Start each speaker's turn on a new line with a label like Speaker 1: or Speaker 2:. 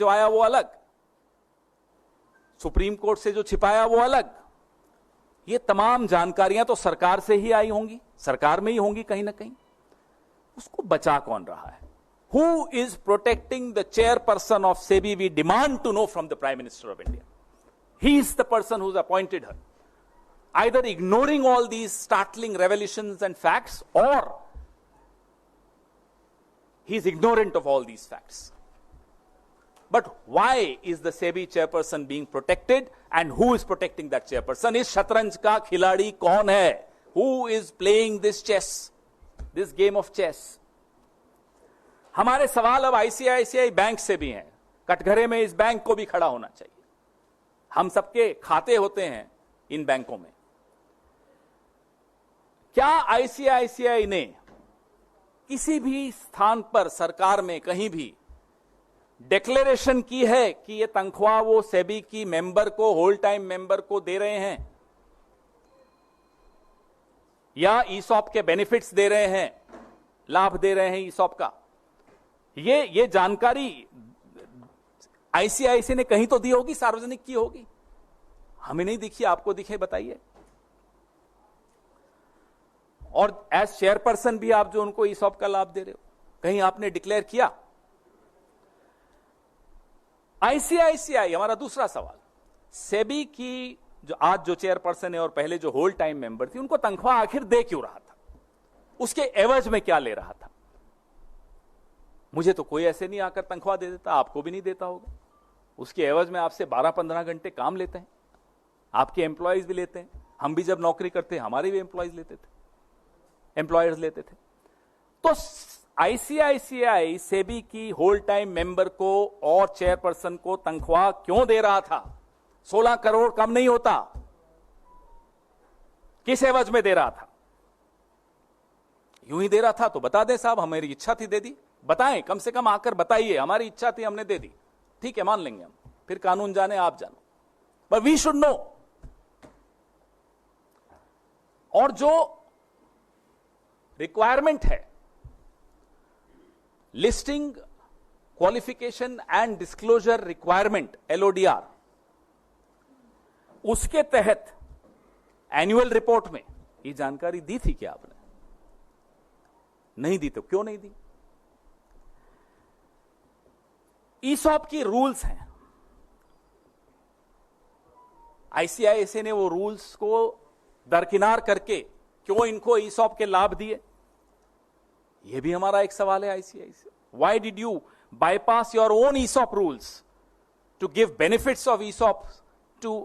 Speaker 1: जो आया वो अलग, सुप्रीम कोर्ट से जो छिपाया वो अलग। ये तमाम जानकारियां तो सरकार से ही आई होंगी, सरकार में ही होंगी कहीं ना कहीं। उसको बचा कौन रहा है? Who is protecting the chairperson of SEBI? We demand to know from the prime minister of India. He is the person who is appointed her. Either ignoring all these startling revelations and facts, or he's ignorant of all these facts. But why is the SEBI chairperson being protected, and who is protecting that chairperson? इस शतरंज का खिलाड़ी कौन है? Who is playing this chess, this game of chess? हमारे सवाल अब ICICI bank से भी हैं। कटघरे में इस बैंक को भी खड़ा होना चाहिए। हम सबके खाते होते हैं इन बैंकों में। क्या आईसीआईसीआई ने किसी भी स्थान पर सरकार में कहीं भी डिक्लेरेशन की है कि ये तनख्वाह वो सेबी की मेंबर को, होल टाइम मेंबर को दे रहे हैं, या ईसॉप के बेनिफिट्स दे रहे हैं, लाभ दे रहे हैं ईसॉप का? ये जानकारी आईसीआईसीआई ने कहीं तो दी होगी, सार्वजनिक की होगी। हमें नहीं दिखी, आपको दिखे बताइए। और एज चेयरपर्सन भी आप जो उनको ईसॉप का लाभ दे रहे हो, कहीं आपने डिक्लेयर किया? आईसीआईसीआई, हमारा दूसरा सवाल, सेबी की जो आज जो चेयरपर्सन है और पहले जो होल टाइम मेंबर थी, उनको तनख्वाह आखिर दे क्यों रहा था? उसके एवज में क्या ले रहा था? मुझे तो कोई ऐसे नहीं आकर तनख्वाह दे देता, आपको भी नहीं देता होगा। उसके एवज में आपसे 12-15 घंटे काम लेते हैं, आपके एम्प्लॉयज भी लेते हैं। हम भी जब नौकरी करते हमारे भी एम्प्लॉयज लेते थे, एम्प्लॉयर्स लेते थे। तो आईसीआईसीआई सेबी की होल टाइम मेंबर को और चेयरपर्सन को तनख्वाह क्यों दे रहा था? 16 करोड़ कम नहीं होता। किस एवज में दे रहा था? यूं ही दे रहा था तो बता दें साहब, हमारी इच्छा थी दे दी। बताएं, कम से कम आकर बताइए, हमारी इच्छा थी हमने दे दी। ठीक है, मान लेंगे हम, फिर कानून जाने आप जानो, बट वी शुड नो। और जो रिक्वायरमेंट है listing qualification and disclosure requirement, LODR, उसके तहत एनुअल रिपोर्ट में ये जानकारी दी थी क्या आपने? नहीं दी तो क्यों नहीं दी? ईसॉप की रूल्स हैं, आईसीआईसीआई ने वो रूल्स को दरकिनार करके क्यों इनको ईसॉप के लाभ दिए? यह भी हमारा एक सवाल है ICICI. Why did you bypass your own ESOP rules to give benefits of ESOP to